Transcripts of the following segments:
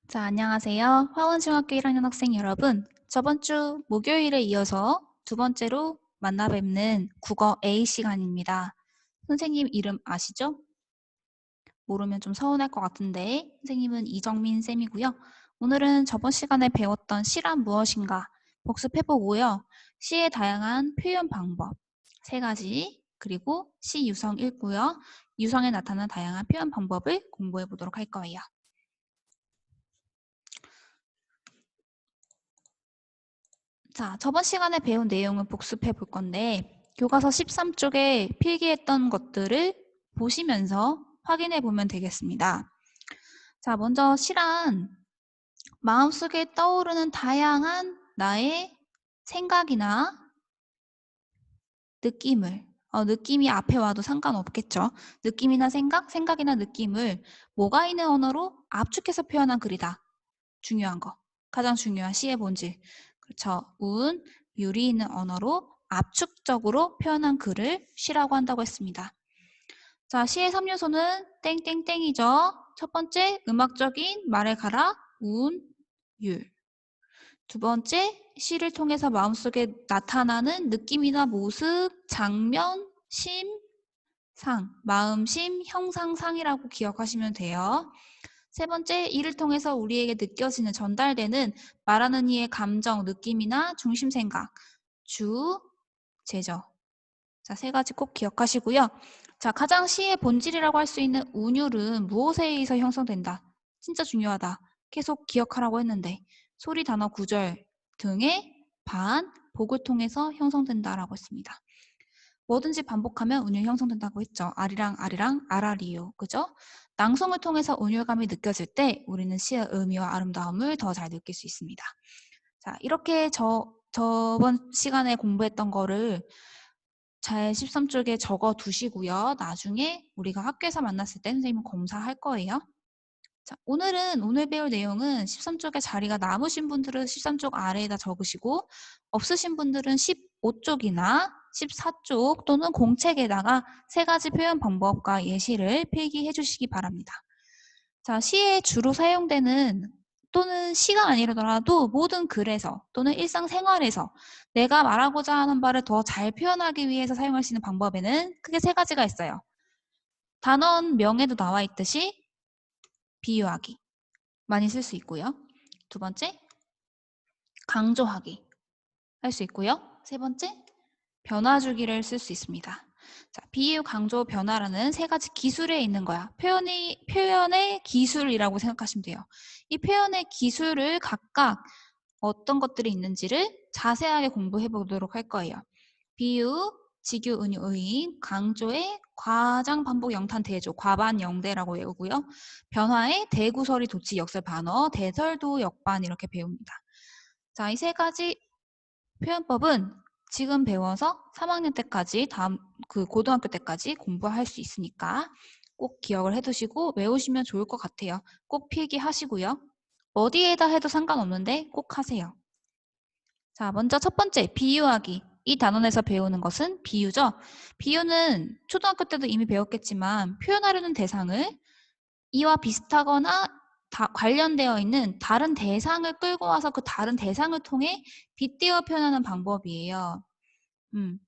자, 안녕하세요. 화원중학교 1학년 학생 여러분. 저번 주 목요일에 이어서 두 번째로 만나 뵙는 국어 A 시간입니다. 선생님 이름 아시죠? 모르면 좀 서운할 것 같은데 선생님은 이정민 쌤이고요. 오늘은 저번 시간에 배웠던 시란 무엇인가 복습해보고요. 시의 다양한 표현 방법 3가지 그리고 시 유성 읽고요. 유성에 나타난 다양한 표현 방법을 공부해 보도록 할 거예요. 자, 저번 시간에 배운 내용을 복습해 볼 건데 교과서 13쪽에 필기했던 것들을 보시면서 확인해 보면 되겠습니다. 자, 먼저 시란 마음속에 떠오르는 다양한 나의 생각이나 느낌을 느낌이 앞에 와도 상관없겠죠. 느낌이나 생각이나 느낌을 뭐가 있는 언어로 압축해서 표현한 글이다. 중요한 거. 가장 중요한 시의 본질. 그렇죠. 운, 율이 있는 언어로 압축적으로 표현한 글을 시라고 한다고 했습니다. 자, 시의 3요소는 땡땡땡이죠. 첫 번째, 음악적인 말의 가라, 운, 율. 두 번째, 시를 통해서 마음속에 나타나는 느낌이나 모습, 장면, 심, 상, 마음심, 형상, 상이라고 기억하시면 돼요. 세 번째, 이를 통해서 우리에게 느껴지는 전달되는 말하는 이의 감정, 느낌이나 중심 생각, 주, 제저. 자, 3가지 꼭 기억하시고요. 자, 가장 시의 본질이라고 할 수 있는 운율은 무엇에 의해서 형성된다. 진짜 중요하다. 계속 기억하라고 했는데 소리, 단어, 구절 등의 반, 복을 통해서 형성된다라고 했습니다. 뭐든지 반복하면 운율 형성된다고 했죠. 아리랑 아리랑 아라리요. 그죠? 낭송을 통해서 운율감이 느껴질 때 우리는 시의 의미와 아름다움을 더 잘 느낄 수 있습니다. 자, 이렇게 저번 시간에 공부했던 거를 잘 13쪽에 적어 두시고요. 나중에 우리가 학교에서 만났을 때 선생님은 검사할 거예요. 자, 오늘 배울 내용은 13쪽에 자리가 남으신 분들은 13쪽 아래에다 적으시고 없으신 분들은 15쪽이나 14쪽 또는 공책에다가 3가지 표현 방법과 예시를 필기해 주시기 바랍니다. 자, 시에 주로 사용되는 또는 시가 아니더라도 모든 글에서 또는 일상생활에서 내가 말하고자 하는 바를 더 잘 표현하기 위해서 사용할 수 있는 방법에는 크게 3가지가 있어요. 단원명에도 나와 있듯이 비유하기. 많이 쓸 수 있고요. 두 번째, 강조하기 할 수 있고요. 세 번째, 변화주기를 쓸 수 있습니다. 자, 비유, 강조, 변화라는 3가지 기술에 있는 거야. 표현의 기술이라고 생각하시면 돼요. 이 표현의 기술을 각각 어떤 것들이 있는지를 자세하게 공부해 보도록 할 거예요. 비유, 직유, 은유, 의인, 강조의 과장, 반복, 영탄, 대조, 과반, 영대라고 외우고요. 변화의 대구설이, 도치, 역설, 반어, 대설도, 역반 이렇게 배웁니다. 자, 이 3가지 표현법은 지금 배워서 3학년 때까지 고등학교 때까지 공부할 수 있으니까 꼭 기억을 해두시고 외우시면 좋을 것 같아요. 꼭 필기하시고요. 어디에다 해도 상관없는데 꼭 하세요. 자, 먼저 첫 번째, 비유하기. 이 단원에서 배우는 것은 비유죠. 비유는 초등학교 때도 이미 배웠겠지만 표현하려는 대상을 이와 비슷하거나 관련되어 있는 다른 대상을 끌고 와서 그 다른 대상을 통해 빗대어 표현하는 방법이에요.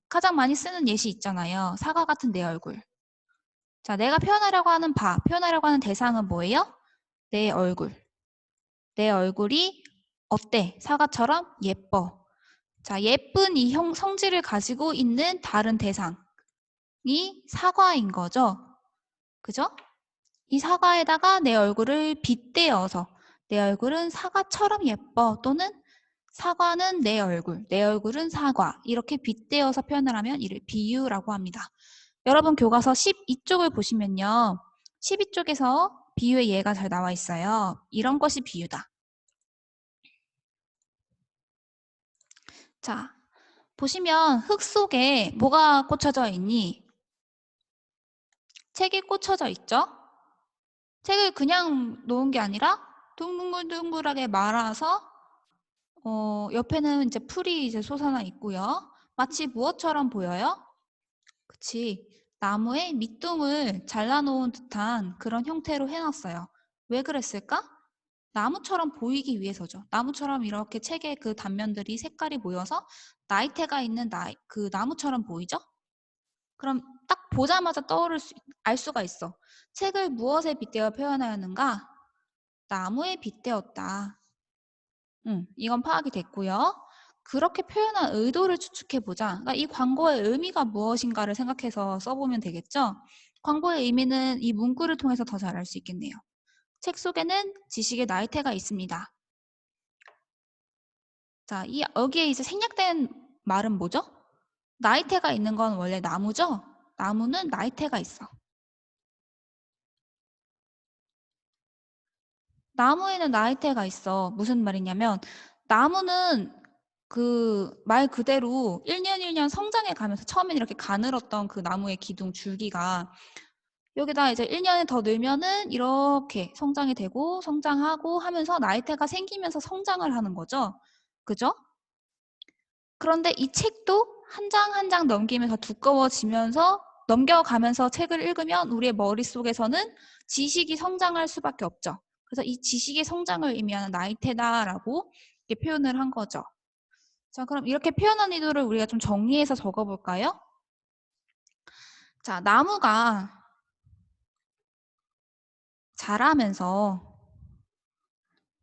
가장 많이 쓰는 예시 있잖아요. 사과 같은 내 얼굴. 자, 내가 표현하려고 하는 대상은 뭐예요? 내 얼굴. 내 얼굴이 어때? 사과처럼 예뻐. 자, 예쁜 이 성질을 가지고 있는 다른 대상이 사과인 거죠. 그죠? 이 사과에다가 내 얼굴을 빗대어서 내 얼굴은 사과처럼 예뻐 또는 사과는 내 얼굴은 사과 이렇게 빗대어서 표현을 하면 이를 비유라고 합니다. 여러분 교과서 12쪽을 보시면요. 12쪽에서 비유의 예가 잘 나와 있어요. 이런 것이 비유다. 자, 보시면 흙 속에 뭐가 꽂혀져 있니? 책이 꽂혀져 있죠? 책을 그냥 놓은 게 아니라 둥글둥글하게 말아서 옆에는 이제 풀이 이제 솟아나 있고요. 마치 무엇처럼 보여요? 그치. 나무의 밑둥을 잘라놓은 듯한 그런 형태로 해놨어요. 왜 그랬을까? 나무처럼 보이기 위해서죠. 나무처럼 이렇게 책의 그 단면들이 색깔이 모여서 나이테가 있는 그 나무처럼 보이죠? 그럼 딱 보자마자 알 수가 있어. 책을 무엇에 빗대어 표현하였는가? 나무에 빗대었다. 이건 파악이 됐고요. 그렇게 표현한 의도를 추측해보자. 그러니까 이 광고의 의미가 무엇인가를 생각해서 써보면 되겠죠? 광고의 의미는 이 문구를 통해서 더 잘 알 수 있겠네요. 책 속에는 지식의 나이테가 있습니다. 자, 여기에 이제 생략된 말은 뭐죠? 나이테가 있는 건 원래 나무죠? 나무는 나이테가 있어. 나무에는 나이테가 있어. 무슨 말이냐면 나무는 그 말 그대로 1년 1년 성장해 가면서 처음엔 이렇게 가늘었던 그 나무의 기둥 줄기가 여기다 이제 1년에 더 늘면은 이렇게 성장이 되고 성장하고 하면서 나이테가 생기면서 성장을 하는 거죠. 그죠? 그런데 이 책도 한 장 한 장 넘기면서 두꺼워지면서 넘겨가면서 책을 읽으면 우리의 머릿속에서는 지식이 성장할 수밖에 없죠. 그래서 이 지식의 성장을 의미하는 나이테다라고 이렇게 표현을 한 거죠. 자, 그럼 이렇게 표현한 의도를 우리가 좀 정리해서 적어볼까요? 자, 나무가 자라면서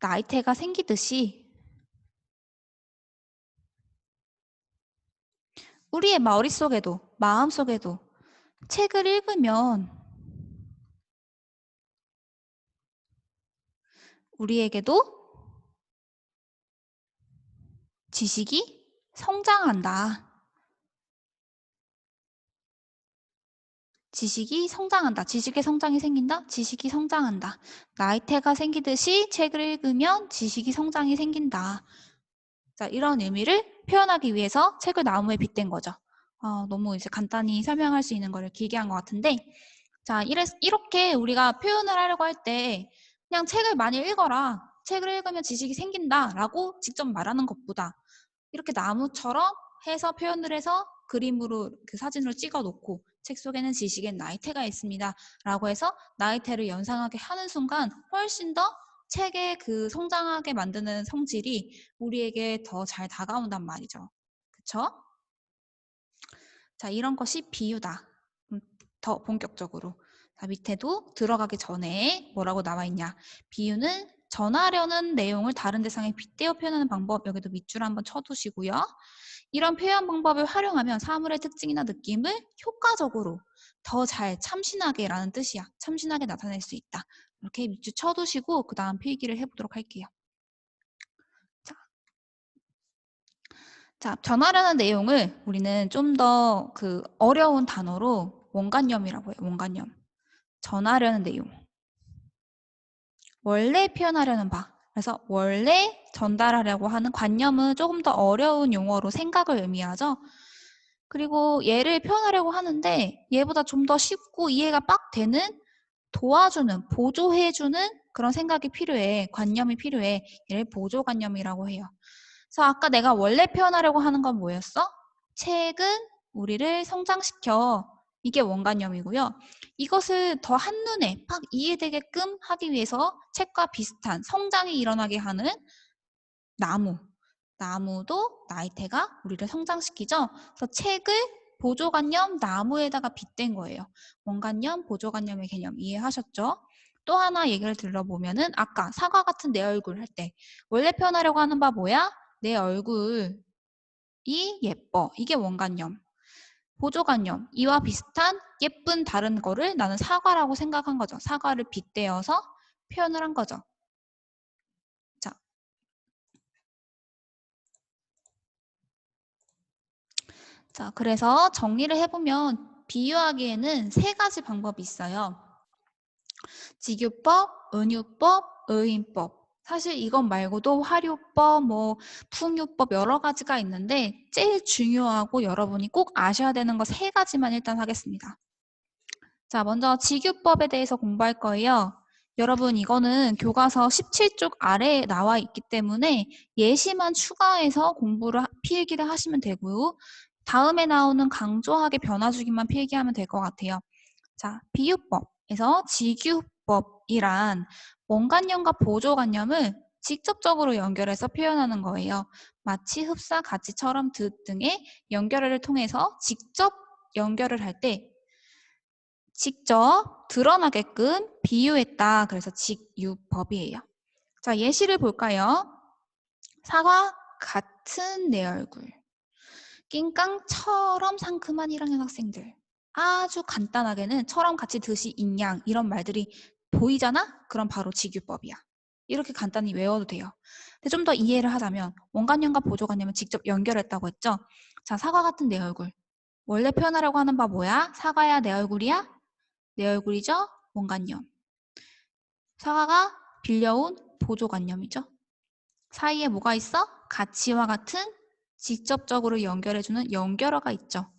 나이테가 생기듯이 우리의 머릿속에도 마음속에도 책을 읽으면 우리에게도 지식이 성장한다. 지식이 성장한다. 지식의 성장이 생긴다. 지식이 성장한다. 나이테가 생기듯이 책을 읽으면 지식이 성장이 생긴다. 자, 이런 의미를 표현하기 위해서 책을 나무에 빗댄 거죠. 너무 이제 간단히 설명할 수 있는 거를 길게 한 것 같은데, 자, 이렇게 우리가 표현을 하려고 할 때 그냥 책을 많이 읽어라. 책을 읽으면 지식이 생긴다라고 직접 말하는 것보다 이렇게 나무처럼 해서 표현을 해서 그림으로 그 사진으로 찍어 놓고 책 속에는 지식의 나이테가 있습니다. 라고 해서 나이테를 연상하게 하는 순간 훨씬 더 책의 그 성장하게 만드는 성질이 우리에게 더 잘 다가온단 말이죠. 그쵸? 자, 이런 것이 비유다. 더 본격적으로. 자, 밑에도 들어가기 전에 뭐라고 나와 있냐. 비유는 전하려는 내용을 다른 대상에 빗대어 표현하는 방법, 여기도 밑줄 한번 쳐두시고요. 이런 표현 방법을 활용하면 사물의 특징이나 느낌을 효과적으로 더 잘 참신하게 라는 뜻이야. 참신하게 나타낼 수 있다. 이렇게 밑줄 쳐두시고 그 다음 필기를 해보도록 할게요. 자, 전하려는 내용을 우리는 좀 더 그 어려운 단어로 원관념이라고 해요. 원관념. 전하려는 내용. 원래 표현하려는 바. 그래서 원래 전달하려고 하는 관념은 조금 더 어려운 용어로 생각을 의미하죠. 그리고 얘를 표현하려고 하는데 얘보다 좀 더 쉽고 이해가 빡 되는 도와주는, 보조해주는 그런 생각이 필요해. 관념이 필요해. 얘를 보조관념이라고 해요. 그래서 아까 내가 원래 표현하려고 하는 건 뭐였어? 책은 우리를 성장시켜. 이게 원관념이고요. 이것을 더 한눈에 팍 이해되게끔 하기 위해서 책과 비슷한 성장이 일어나게 하는 나무. 나무도 나이테가 우리를 성장시키죠. 그래서 책을 보조관념 나무에다가 빗댄 거예요. 원관념, 보조관념의 개념 이해하셨죠? 또 하나 얘기를 들어보면은 아까 사과 같은 내 얼굴 할 때 원래 표현하려고 하는 바 뭐야? 내 얼굴이 예뻐. 이게 원관념. 보조관념. 이와 비슷한 예쁜 다른 거를 나는 사과라고 생각한 거죠. 사과를 빗대어서 표현을 한 거죠. 자, 자, 그래서 정리를 해보면 비유하기에는 세 가지 방법이 있어요. 직유법, 은유법, 의인법. 사실 이것 말고도 화류법, 풍유법 여러 가지가 있는데 제일 중요하고 여러분이 꼭 아셔야 되는 거 세 가지만 일단 하겠습니다. 자, 먼저 직유법에 대해서 공부할 거예요. 여러분 이거는 교과서 17쪽 아래에 나와 있기 때문에 예시만 추가해서 필기를 하시면 되고요. 다음에 나오는 강조하게 변화주기만 필기하면 될 것 같아요. 자, 비유법에서 직유법 지규법이란 원관념과 보조관념을 직접적으로 연결해서 표현하는 거예요. 마치 흡사, 가치처럼 등의 연결을 통해서 직접 연결을 할 때 직접 드러나게끔 비유했다. 그래서 직유법이에요. 자, 예시를 볼까요? 사과 같은 내 얼굴. 낑깡처럼 상큼한 1학년 학생들. 아주 간단하게는 처럼 같이 듯이 인양 이런 말들이 보이잖아? 그럼 바로 직유법이야. 이렇게 간단히 외워도 돼요. 근데 좀 더 이해를 하자면 원관념과 보조관념을 직접 연결했다고 했죠? 자, 사과 같은 내 얼굴. 원래 표현하려고 하는 바 뭐야? 사과야 내 얼굴이야? 내 얼굴이죠? 원관념. 사과가 빌려온 보조관념이죠. 사이에 뭐가 있어? 가치와 같은 직접적으로 연결해주는 연결어가 있죠.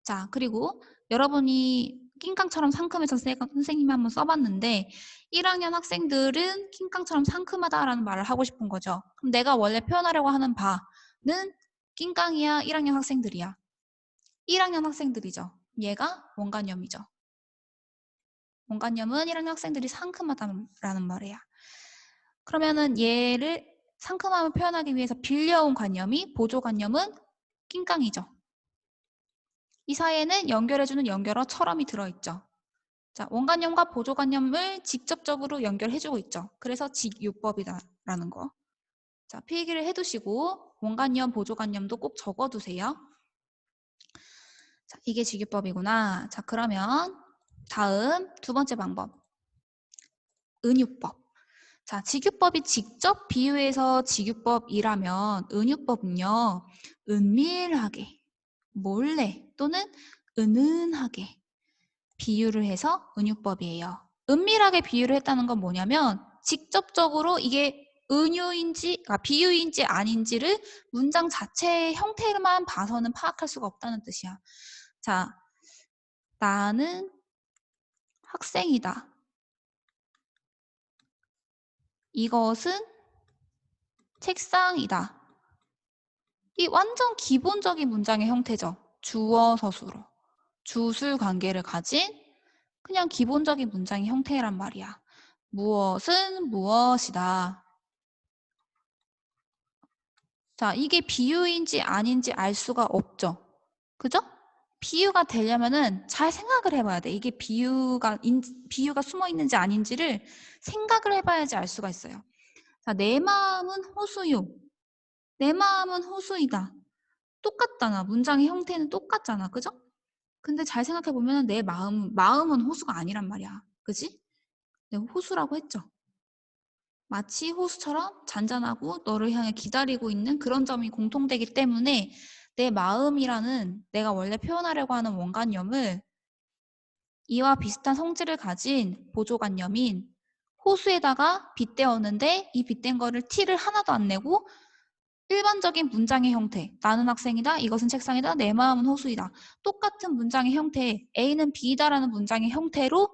자, 그리고 여러분이 낑깡처럼 상큼해서 선생님이 한번 써봤는데 1학년 학생들은 낑깡처럼 상큼하다라는 말을 하고 싶은 거죠. 그럼 내가 원래 표현하려고 하는 바는 낑깡이야, 1학년 학생들이야. 1학년 학생들이죠. 얘가 원관념이죠. 원관념은 1학년 학생들이 상큼하다라는 말이야. 그러면은 얘를 상큼함을 표현하기 위해서 빌려온 관념이 보조관념은 낑깡이죠. 이 사이에는 연결해주는 연결어처럼이 들어있죠. 자, 원관념과 보조관념을 직접적으로 연결해주고 있죠. 그래서 직유법이다라는 거. 자, 필기를 해두시고 원관념, 보조관념도 꼭 적어두세요. 자, 이게 직유법이구나. 자, 그러면 다음 두 번째 방법. 은유법. 자, 직유법이 직접 비유해서 직유법이라면 은유법은요. 은밀하게, 몰래 또는 은은하게 비유를 해서 은유법이에요. 은밀하게 비유를 했다는 건 뭐냐면 직접적으로 이게 은유인지, 비유인지 아닌지를 문장 자체의 형태만 봐서는 파악할 수가 없다는 뜻이야. 자, 나는 학생이다. 이것은 책상이다. 이 완전 기본적인 문장의 형태죠. 주어 서술어. 주술 관계를 가진 그냥 기본적인 문장의 형태란 말이야. 무엇은 무엇이다. 자, 이게 비유인지 아닌지 알 수가 없죠. 그죠? 비유가 되려면은 잘 생각을 해봐야 돼. 이게 비유가 숨어 있는지 아닌지를 생각을 해봐야지 알 수가 있어요. 자, 내 마음은 호수요. 내 마음은 호수이다. 똑같잖아. 문장의 형태는 똑같잖아. 그죠? 근데 잘 생각해보면 내 마음은 호수가 아니란 말이야. 그지? 내가 호수라고 했죠. 마치 호수처럼 잔잔하고 너를 향해 기다리고 있는 그런 점이 공통되기 때문에 내 마음이라는 내가 원래 표현하려고 하는 원관념을 이와 비슷한 성질을 가진 보조관념인 호수에다가 빗대었는데 이 빗댄 거를 티를 하나도 안 내고 일반적인 문장의 형태, 나는 학생이다, 이것은 책상이다, 내 마음은 호수이다. 똑같은 문장의 형태, A는 B다라는 문장의 형태로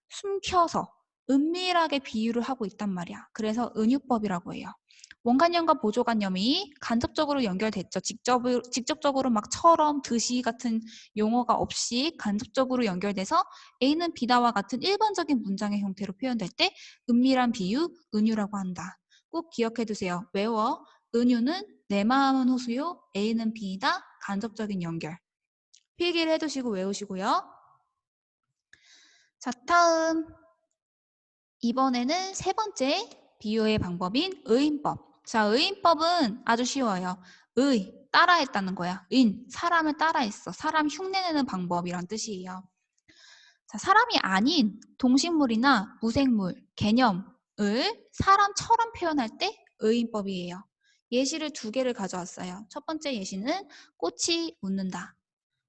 숨겨서 은밀하게 비유를 하고 있단 말이야. 그래서 은유법이라고 해요. 원관념과 보조관념이 간접적으로 연결됐죠. 직접적으로 막 처럼, 듯이 같은 용어가 없이 간접적으로 연결돼서 A는 B다와 같은 일반적인 문장의 형태로 표현될 때 은밀한 비유, 은유라고 한다. 꼭 기억해 두세요. 외워. 은유는 내 마음은 호수요. A는 B다. 간접적인 연결. 필기를 해두시고 외우시고요. 자, 다음. 이번에는 세 번째 비유의 방법인 의인법. 자, 의인법은 아주 쉬워요. 따라했다는 거야. 사람을 따라했어. 사람 흉내내는 방법이란 뜻이에요. 자, 사람이 아닌 동식물이나 무생물, 개념을 사람처럼 표현할 때 의인법이에요. 예시를 두 개를 가져왔어요. 첫 번째 예시는 꽃이 웃는다.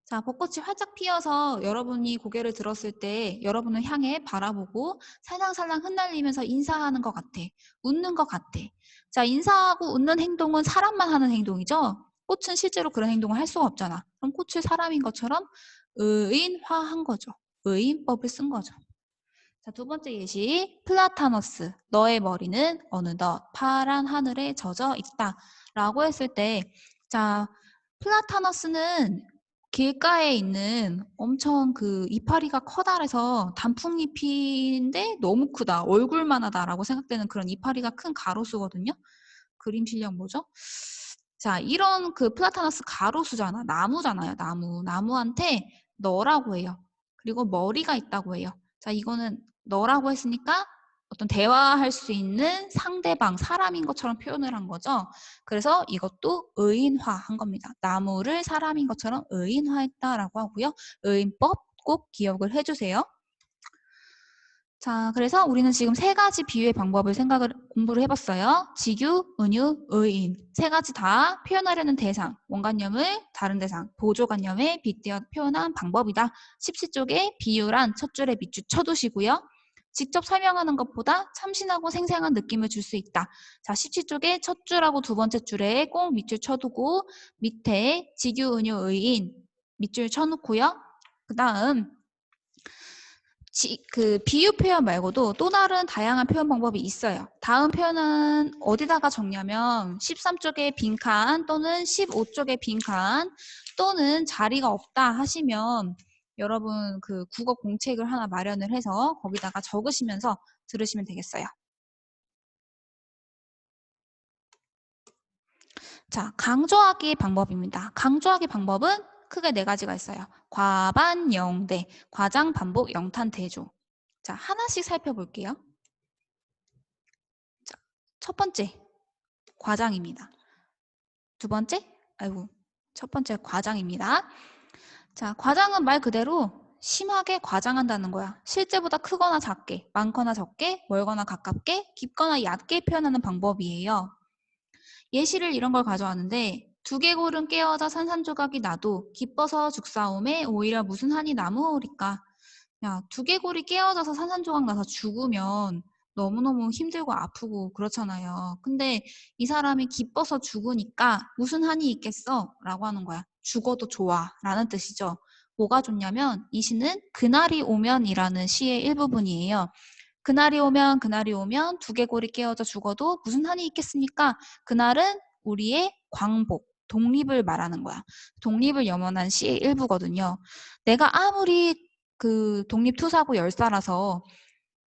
자, 벚꽃이 활짝 피어서 여러분이 고개를 들었을 때 여러분을 향해 바라보고 살랑살랑 흩날리면서 인사하는 것 같아. 웃는 것 같아. 자, 인사하고 웃는 행동은 사람만 하는 행동이죠. 꽃은 실제로 그런 행동을 할 수가 없잖아. 그럼 꽃을 사람인 것처럼 의인화한 거죠. 의인법을 쓴 거죠. 자, 두 번째 예시. 플라타너스. 너의 머리는 어느덧 파란 하늘에 젖어 있다. 라고 했을 때, 자, 플라타너스는 길가에 있는 엄청 그 이파리가 커다래서 단풍잎인데 너무 크다. 얼굴만 하다라고 생각되는 그런 이파리가 큰 가로수거든요. 그림 실력 뭐죠? 자, 이런 그 플라타너스 가로수잖아. 나무잖아요. 나무. 나무한테 너라고 해요. 그리고 머리가 있다고 해요. 자, 이거는 너라고 했으니까 어떤 대화할 수 있는 상대방, 사람인 것처럼 표현을 한 거죠. 그래서 이것도 의인화한 겁니다. 나무를 사람인 것처럼 의인화했다라고 하고요. 의인법 꼭 기억을 해주세요. 자, 그래서 우리는 지금 세 가지 비유의 방법을 공부를 해봤어요. 직유, 은유, 의인. 세 가지 다 표현하려는 대상, 원관념을 다른 대상, 보조관념에 빗대어 표현한 방법이다. 17쪽에 비유란 첫 줄에 밑줄 쳐두시고요. 직접 설명하는 것보다 참신하고 생생한 느낌을 줄 수 있다. 자, 17쪽에 첫 줄하고 두 번째 줄에 꼭 밑줄 쳐두고 밑에 직유, 은유, 의인 밑줄 쳐놓고요. 그 다음 그 비유 표현 말고도 또 다른 다양한 표현 방법이 있어요. 다음 표현은 어디다가 적냐면 13쪽에 빈칸 또는 15쪽에 빈칸 또는 자리가 없다 하시면 여러분 그 국어 공책을 하나 마련을 해서 거기다가 적으시면서 들으시면 되겠어요. 자, 강조하기 방법입니다. 강조하기 방법은 크게 네 가지가 있어요. 과반, 영대, 과장, 반복, 영탄, 대조. 자, 하나씩 살펴볼게요. 자, 첫 번째, 과장입니다. 두 번째, 첫 번째 과장입니다. 자, 과장은 말 그대로 심하게 과장한다는 거야. 실제보다 크거나 작게, 많거나 적게, 멀거나 가깝게, 깊거나 얕게 표현하는 방법이에요. 예시를 이런 걸 가져왔는데 두개골은 깨어져 산산조각이 나도 기뻐서 죽사옴에 오히려 무슨 한이 남으오리까. 야, 두개골이 깨어져서 산산조각 나서 죽으면 너무너무 힘들고 아프고 그렇잖아요. 근데 이 사람이 기뻐서 죽으니까 무슨 한이 있겠어? 라고 하는 거야. 죽어도 좋아 라는 뜻이죠. 뭐가 좋냐면 이 시는 그날이 오면이라는 시의 일부분이에요. 그날이 오면 두개골이 깨어져 죽어도 무슨 한이 있겠습니까? 그날은 우리의 광복, 독립을 말하는 거야. 독립을 염원한 시의 일부거든요. 내가 아무리 그 독립투사고 열사라서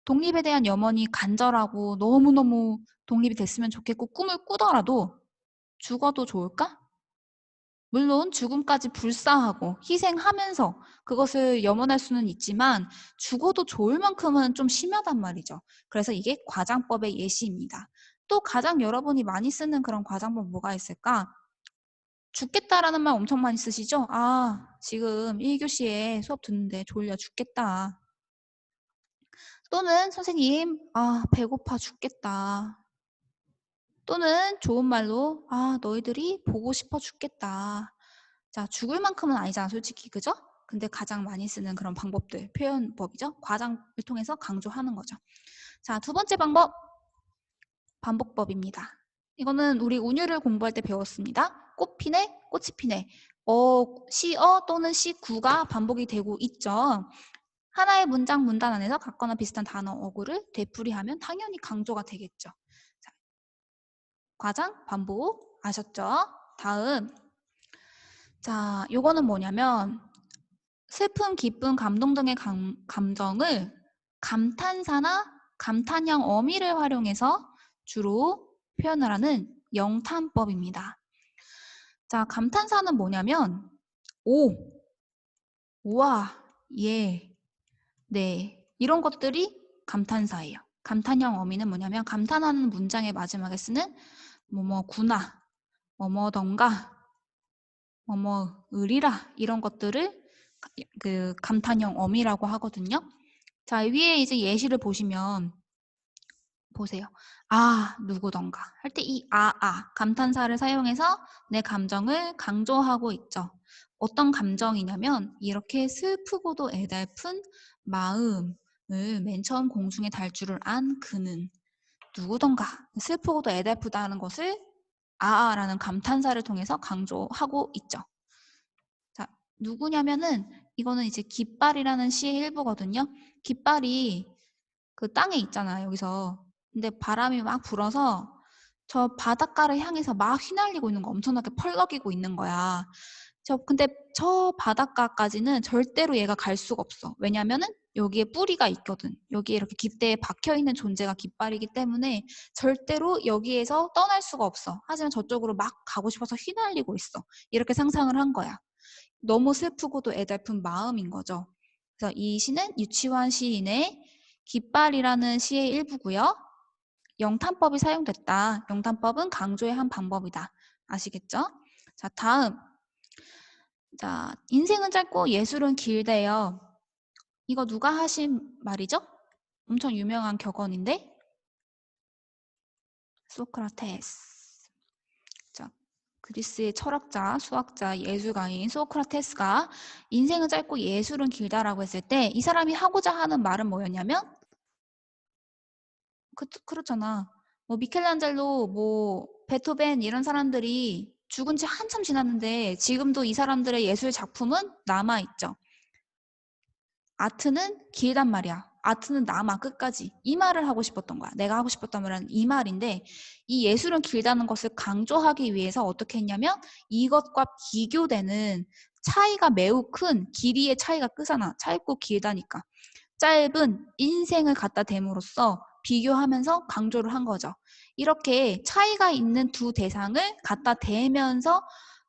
독립에 대한 염원이 간절하고 너무너무 독립이 됐으면 좋겠고 꿈을 꾸더라도 죽어도 좋을까? 물론 죽음까지 불사하고 희생하면서 그것을 염원할 수는 있지만 죽어도 좋을 만큼은 좀 심하단 말이죠. 그래서 이게 과장법의 예시입니다. 또 가장 여러분이 많이 쓰는 그런 과장법 뭐가 있을까? 죽겠다라는 말 엄청 많이 쓰시죠? 아, 지금 1교시에 수업 듣는데 졸려 죽겠다. 또는 선생님, 아, 배고파 죽겠다. 또는 좋은 말로, 아, 너희들이 보고 싶어 죽겠다. 자, 죽을 만큼은 아니잖아, 솔직히. 그죠? 근데 가장 많이 쓰는 그런 방법들, 표현법이죠. 과장을 통해서 강조하는 거죠. 자, 두 번째 방법, 반복법입니다. 이거는 우리 운율을 공부할 때 배웠습니다. 꽃피네, 꽃이 피네. 시어 또는 시구가 반복이 되고 있죠. 하나의 문장 문단 안에서 같거나 비슷한 단어 어구를 되풀이하면 당연히 강조가 되겠죠. 자, 과장, 반복 아셨죠? 다음 자, 요거는 뭐냐면 슬픔, 기쁨, 감동 등의 감정을 감탄사나 감탄형 어미를 활용해서 주로 표현을 하는 영탄법입니다. 자, 감탄사는 뭐냐면 오, 우와, 예, 네 이런 것들이 감탄사예요. 감탄형 어미는 뭐냐면 감탄하는 문장의 마지막에 쓰는 뭐뭐구나, 뭐뭐던가, 뭐뭐으리라 이런 것들을 그 감탄형 어미라고 하거든요. 자, 위에 이제 예시를 보시면 보세요. 아, 누구던가 할 때 이 감탄사를 사용해서 내 감정을 강조하고 있죠. 어떤 감정이냐면 이렇게 슬프고도 애달픈 마음을 맨 처음 공중에 달 줄을 안 그는 누구던가 슬프고도 애달프다는 것을 라는 감탄사를 통해서 강조하고 있죠. 자, 누구냐면은 이거는 이제 깃발이라는 시의 일부거든요. 깃발이 그 땅에 있잖아요, 여기서. 근데 바람이 막 불어서 저 바닷가를 향해서 막 휘날리고 있는 거 엄청나게 펄럭이고 있는 거야. 근데 저 바닷가까지는 절대로 얘가 갈 수가 없어. 왜냐면은 여기에 뿌리가 있거든. 여기에 이렇게 깃대에 박혀있는 존재가 깃발이기 때문에 절대로 여기에서 떠날 수가 없어. 하지만 저쪽으로 막 가고 싶어서 휘날리고 있어. 이렇게 상상을 한 거야. 너무 슬프고도 애달픈 마음인 거죠. 그래서 이 시는 유치원 시인의 깃발이라는 시의 일부고요. 영탄법이 사용됐다. 영탄법은 강조의 한 방법이다. 아시겠죠? 자, 다음. 자, 인생은 짧고 예술은 길대요. 이거 누가 하신 말이죠? 엄청 유명한 격언인데 소크라테스. 자, 그리스의 철학자, 수학자, 예술가인 소크라테스가 인생은 짧고 예술은 길다라고 했을 때 이 사람이 하고자 하는 말은 뭐였냐면 그렇잖아. 뭐 미켈란젤로, 뭐 베토벤 이런 사람들이 죽은 지 한참 지났는데 지금도 이 사람들의 예술 작품은 남아있죠. 아트는 길단 말이야. 아트는 남아 끝까지. 이 말을 하고 싶었던 거야. 내가 하고 싶었던 말은 이 말인데 이 예술은 길다는 것을 강조하기 위해서 어떻게 했냐면 이것과 비교되는 차이가 매우 큰 길이의 차이가 크잖아. 짧고 길다니까. 짧은 인생을 갖다 댐으로써 비교하면서 강조를 한 거죠. 이렇게 차이가 있는 두 대상을 갖다 대면서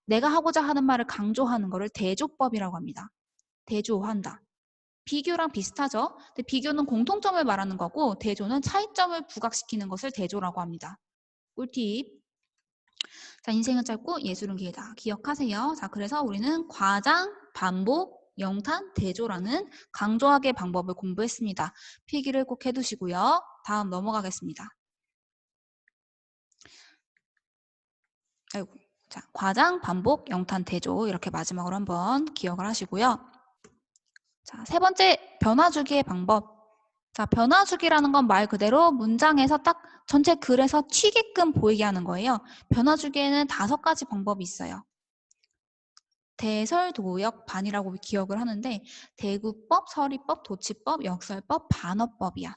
내가 하고자 하는 말을 강조하는 것을 대조법이라고 합니다. 대조한다. 비교랑 비슷하죠. 근데 비교는 공통점을 말하는 거고 대조는 차이점을 부각시키는 것을 대조라고 합니다. 꿀팁. 자, 인생은 짧고 예술은 길다. 기억하세요. 자, 그래서 우리는 과장, 반복, 영탄, 대조라는 강조하기의 방법을 공부했습니다. 필기를 꼭 해두시고요. 다음 넘어가겠습니다. 아이고. 자, 과장, 반복, 영탄, 대조 이렇게 마지막으로 한번 기억을 하시고요. 자, 세 번째 변화주기의 방법. 자, 변화주기라는 건 말 그대로 문장에서 딱 전체 글에서 튀게끔 보이게 하는 거예요. 변화주기에는 5가지 방법이 있어요. 대설도역 반이라고 기억을 하는데 대구법, 서리법, 도치법, 역설법, 반어법이야.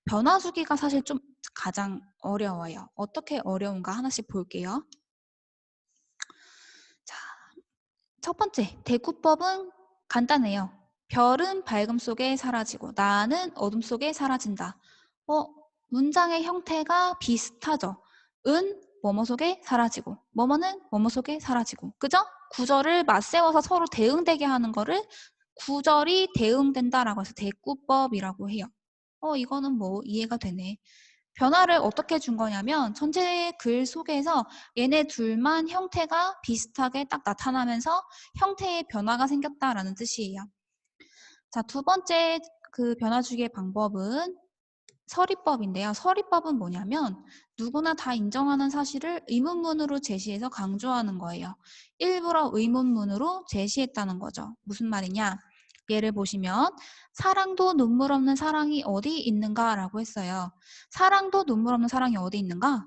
변화주기가 사실 좀 가장 어려워요. 어떻게 어려운가 하나씩 볼게요. 자, 첫 번째 대구법은 간단해요. 별은 밝음 속에 사라지고 나는 어둠 속에 사라진다. 문장의 형태가 비슷하죠. 은 뭐뭐 속에 사라지고 뭐뭐는 뭐뭐 속에 사라지고 그죠? 구절을 맞세워서 서로 대응되게 하는 거를 구절이 대응된다라고 해서 대꾸법이라고 해요. 이거는 뭐 이해가 되네. 변화를 어떻게 준 거냐면 전체 글 속에서 얘네 둘만 형태가 비슷하게 딱 나타나면서 형태의 변화가 생겼다라는 뜻이에요. 자, 두 번째 그 변화 주기의 방법은 서리법인데요. 서리법은 뭐냐면 누구나 다 인정하는 사실을 의문문으로 제시해서 강조하는 거예요. 일부러 의문문으로 제시했다는 거죠. 무슨 말이냐? 예를 보시면 사랑도 눈물 없는 사랑이 어디 있는가 라고 했어요. 사랑도 눈물 없는 사랑이 어디 있는가?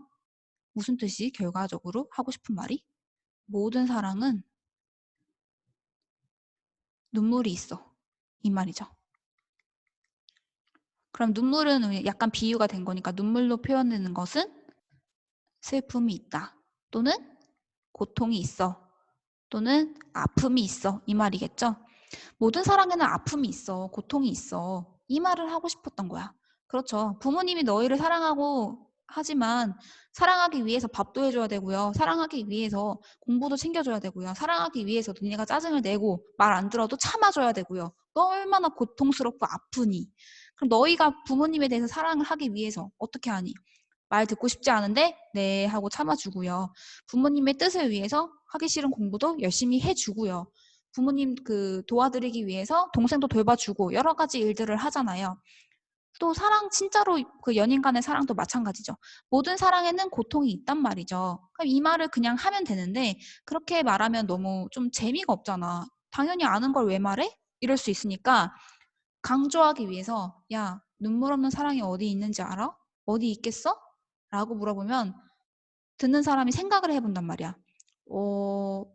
무슨 뜻이 결과적으로 하고 싶은 말이? 모든 사랑은 눈물이 있어. 이 말이죠. 그럼 눈물은 약간 비유가 된 거니까 눈물로 표현되는 것은 슬픔이 있다. 또는 고통이 있어. 또는 아픔이 있어. 이 말이겠죠? 모든 사랑에는 아픔이 있어. 고통이 있어. 이 말을 하고 싶었던 거야. 그렇죠. 부모님이 너희를 사랑하고 하지만 사랑하기 위해서 밥도 해줘야 되고요. 사랑하기 위해서 공부도 챙겨줘야 되고요. 사랑하기 위해서 니네가 짜증을 내고 말 안 들어도 참아줘야 되고요. 너 얼마나 고통스럽고 아프니. 그럼 너희가 부모님에 대해서 사랑을 하기 위해서 어떻게 하니? 말 듣고 싶지 않은데 네 하고 참아주고요. 부모님의 뜻을 위해서 하기 싫은 공부도 열심히 해주고요. 부모님 도와드리기 위해서 동생도 돌봐주고 여러 가지 일들을 하잖아요. 또 사랑 진짜로 그 연인 간의 사랑도 마찬가지죠. 모든 사랑에는 고통이 있단 말이죠. 그럼 이 말을 그냥 하면 되는데 그렇게 말하면 너무 좀 재미가 없잖아. 당연히 아는 걸 왜 말해? 이럴 수 있으니까 강조하기 위해서 야 눈물 없는 사랑이 어디 있는지 알아? 어디 있겠어? 라고 물어보면 듣는 사람이 생각을 해본단 말이야.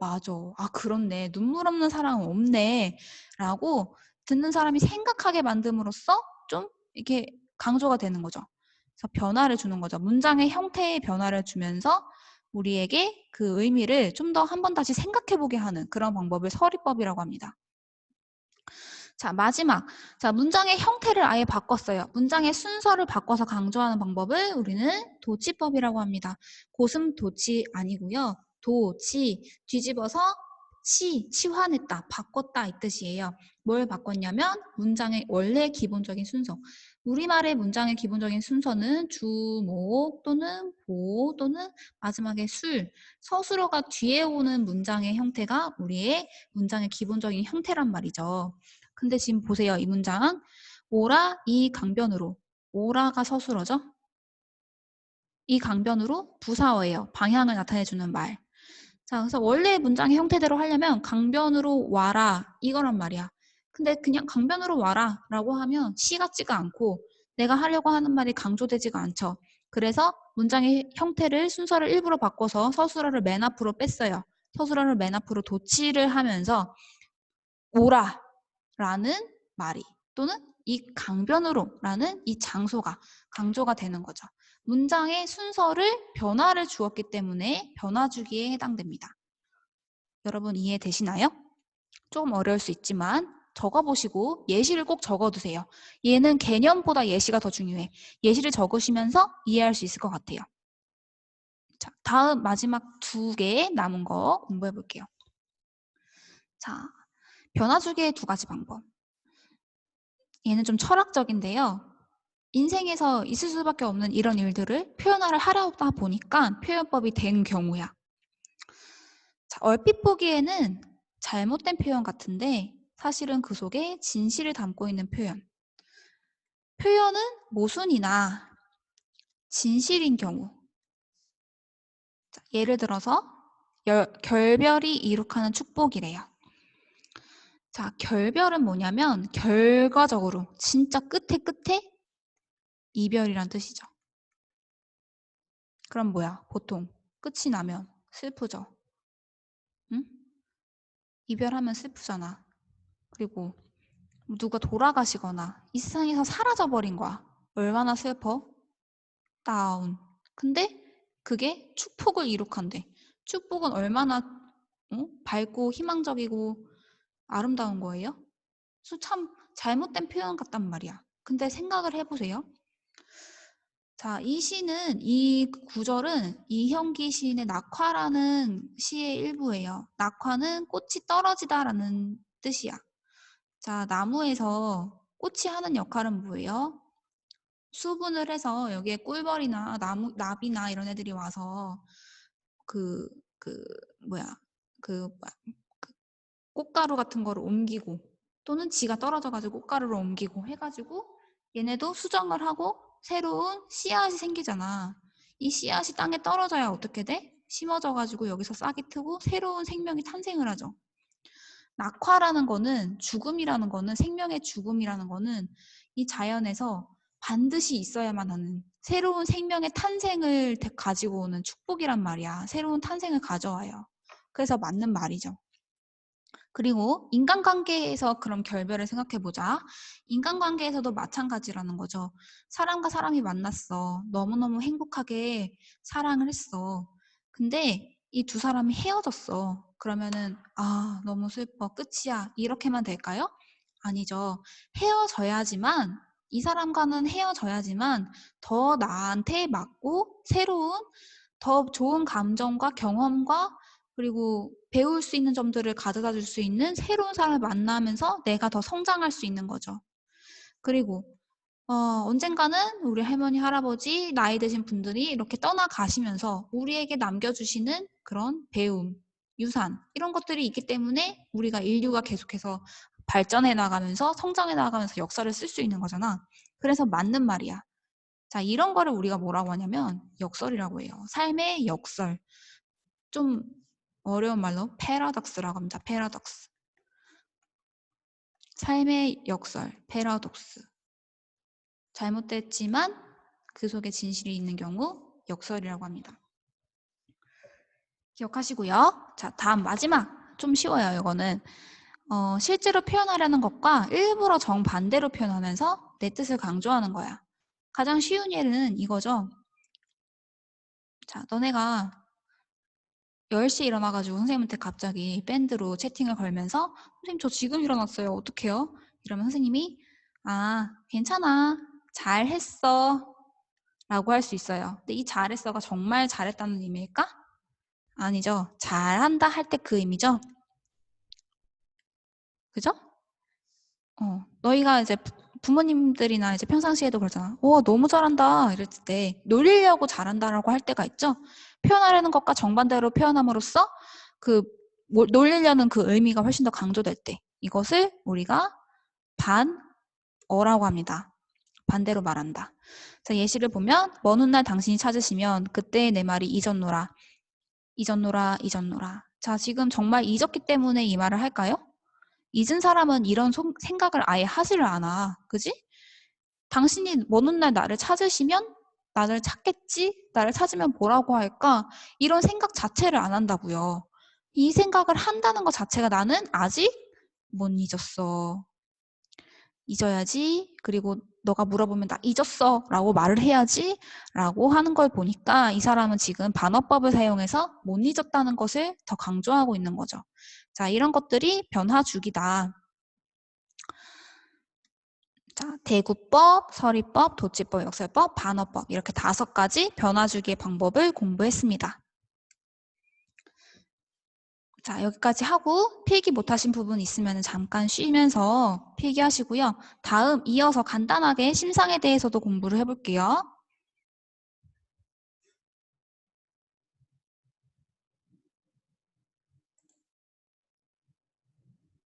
맞아. 아, 그렇네. 눈물 없는 사랑은 없네. 라고 듣는 사람이 생각하게 만듦으로써 좀 이렇게 강조가 되는 거죠. 그래서 변화를 주는 거죠. 문장의 형태의 변화를 주면서 우리에게 그 의미를 좀 더 한 번 다시 생각해보게 하는 그런 방법을 서리법이라고 합니다. 자, 마지막. 자, 문장의 형태를 아예 바꿨어요. 문장의 순서를 바꿔서 강조하는 방법을 우리는 도치법이라고 합니다. 고슴도치 아니고요. 도치, 뒤집어서 치환했다, 바꿨다 이 뜻이에요. 뭘 바꿨냐면 문장의 원래 기본적인 순서. 우리말의 문장의 기본적인 순서는 주, 목 또는 보 또는 마지막에 술, 서술어가 뒤에 오는 문장의 형태가 우리의 문장의 기본적인 형태란 말이죠. 근데 지금 보세요. 이 문장. 오라 이 강변으로. 오라가 서술어죠. 이 강변으로 부사어예요. 방향을 나타내주는 말. 자, 그래서 원래 문장의 형태대로 하려면 강변으로 와라 이거란 말이야. 근데 그냥 강변으로 와라 라고 하면 시 같지가 않고 내가 하려고 하는 말이 강조되지가 않죠. 그래서 문장의 형태를 순서를 일부러 바꿔서 서술어를 맨 앞으로 뺐어요. 서술어를 맨 앞으로 도치를 하면서 오라 라는 말이 또는 이 강변으로 라는 이 장소가 강조가 되는 거죠. 문장의 순서를 변화를 주었기 때문에 변화주기에 해당됩니다. 여러분 이해되시나요? 조금 어려울 수 있지만 적어보시고 예시를 꼭 적어두세요. 얘는 개념보다 예시가 더 중요해. 예시를 적으시면서 이해할 수 있을 것 같아요. 자, 다음 마지막 2개 남은 거 공부해 볼게요. 자, 변화주기의 2가지 방법. 얘는 좀 철학적인데요. 인생에서 있을 수밖에 없는 이런 일들을 표현을 하려다 보니까 표현법이 된 경우야. 자, 얼핏 보기에는 잘못된 표현 같은데 사실은 그 속에 진실을 담고 있는 표현. 표현은 모순이나 진실인 경우. 자, 예를 들어서 결별이 이룩하는 축복이래요. 자, 결별은 뭐냐면 결과적으로 진짜 끝에 이별이란 뜻이죠. 그럼 뭐야? 보통 끝이 나면 슬프죠. 응? 이별하면 슬프잖아. 그리고 누가 돌아가시거나 이 세상에서 사라져버린 거야. 얼마나 슬퍼? 다운. 근데 그게 축복을 이룩한대. 축복은 얼마나 밝고 희망적이고 아름다운 거예요? 그래서 참 잘못된 표현 같단 말이야. 근데 생각을 해보세요. 자, 이 시는, 이 구절은 이형기 시인의 낙화라는 시의 일부예요. 낙화는 꽃이 떨어지다라는 뜻이야. 자, 나무에서 꽃이 하는 역할은 뭐예요? 수분을 해서 여기에 꿀벌이나 나비나 이런 애들이 와서 그, 그, 뭐야, 그, 그 꽃가루 같은 거를 옮기고 또는 지가 떨어져가지고 꽃가루를 옮기고 해가지고 얘네도 수정을 하고 새로운 씨앗이 생기잖아. 이 씨앗이 땅에 떨어져야 어떻게 돼? 심어져가지고 여기서 싹이 트고 새로운 생명이 탄생을 하죠. 낙화라는 거는 죽음이라는 거는 생명의 죽음이라는 거는 이 자연에서 반드시 있어야만 하는 새로운 생명의 탄생을 가지고 오는 축복이란 말이야. 새로운 탄생을 가져와요. 그래서 맞는 말이죠. 그리고 인간관계에서 그럼 결별을 생각해보자. 인간관계에서도 마찬가지라는 거죠. 사람과 사람이 만났어. 너무너무 행복하게 사랑을 했어. 근데 이 2사람이 헤어졌어. 그러면은 아 너무 슬퍼 끝이야 이렇게만 될까요? 아니죠. 헤어져야지만 이 사람과는 헤어져야지만 더 나한테 맞고 새로운 더 좋은 감정과 경험과 그리고 배울 수 있는 점들을 가져다 줄 수 있는 새로운 사람을 만나면서 내가 더 성장할 수 있는 거죠. 그리고 언젠가는 우리 할머니, 할아버지, 나이 드신 분들이 이렇게 떠나가시면서 우리에게 남겨주시는 그런 배움, 유산 이런 것들이 있기 때문에 우리가 인류가 계속해서 발전해 나가면서 성장해 나가면서 역사를 쓸 수 있는 거잖아. 그래서 맞는 말이야. 자, 이런 거를 우리가 뭐라고 하냐면 역설이라고 해요. 삶의 역설. 좀 어려운 말로 패러독스라고 합니다. 패러독스. 삶의 역설, 패러독스. 잘못됐지만 그 속에 진실이 있는 경우 역설이라고 합니다. 기억하시고요. 자, 다음 마지막. 좀 쉬워요, 이거는. 실제로 표현하려는 것과 일부러 정반대로 표현하면서 내 뜻을 강조하는 거야. 가장 쉬운 예는 이거죠. 자, 너네가 10시에 일어나가지고 선생님한테 갑자기 밴드로 채팅을 걸면서 선생님 저 지금 일어났어요. 어떡해요? 이러면 선생님이 아 괜찮아. 잘했어. 라고 할 수 있어요. 근데 이 잘했어가 정말 잘했다는 의미일까? 아니죠. 잘한다 할 때 그 의미죠. 그죠? 너희가 이제 부모님들이나 이제 평상시에도 그러잖아. 와, 너무 잘한다. 이럴 때 놀리려고 잘한다라고 할 때가 있죠. 표현하려는 것과 정반대로 표현함으로써 그 놀리려는 그 의미가 훨씬 더 강조될 때 이것을 우리가 반어라고 합니다. 반대로 말한다. 자, 예시를 보면 먼 훗날 당신이 찾으시면 그때 내 말이 잊었노라. 잊었노라. 잊었노라. 자, 지금 정말 잊었기 때문에 이 말을 할까요? 잊은 사람은 이런 생각을 아예 하지를 않아. 그지? 당신이 먼 훗날 나를 찾으시면 나를 찾겠지? 나를 찾으면 뭐라고 할까? 이런 생각 자체를 안 한다고요. 이 생각을 한다는 것 자체가 나는 아직 못 잊었어. 잊어야지. 그리고 너가 물어보면 나 잊었어 라고 말을 해야지 라고 하는 걸 보니까 이 사람은 지금 반어법을 사용해서 못 잊었다는 것을 더 강조하고 있는 거죠. 자, 이런 것들이 변화주기다. 자, 대구법, 서리법, 도치법, 역설법, 반어법 이렇게 5가지 변화주기의 방법을 공부했습니다. 자, 여기까지 하고 필기 못하신 부분 있으면 잠깐 쉬면서 필기하시고요. 다음 이어서 간단하게 심상에 대해서도 공부를 해볼게요.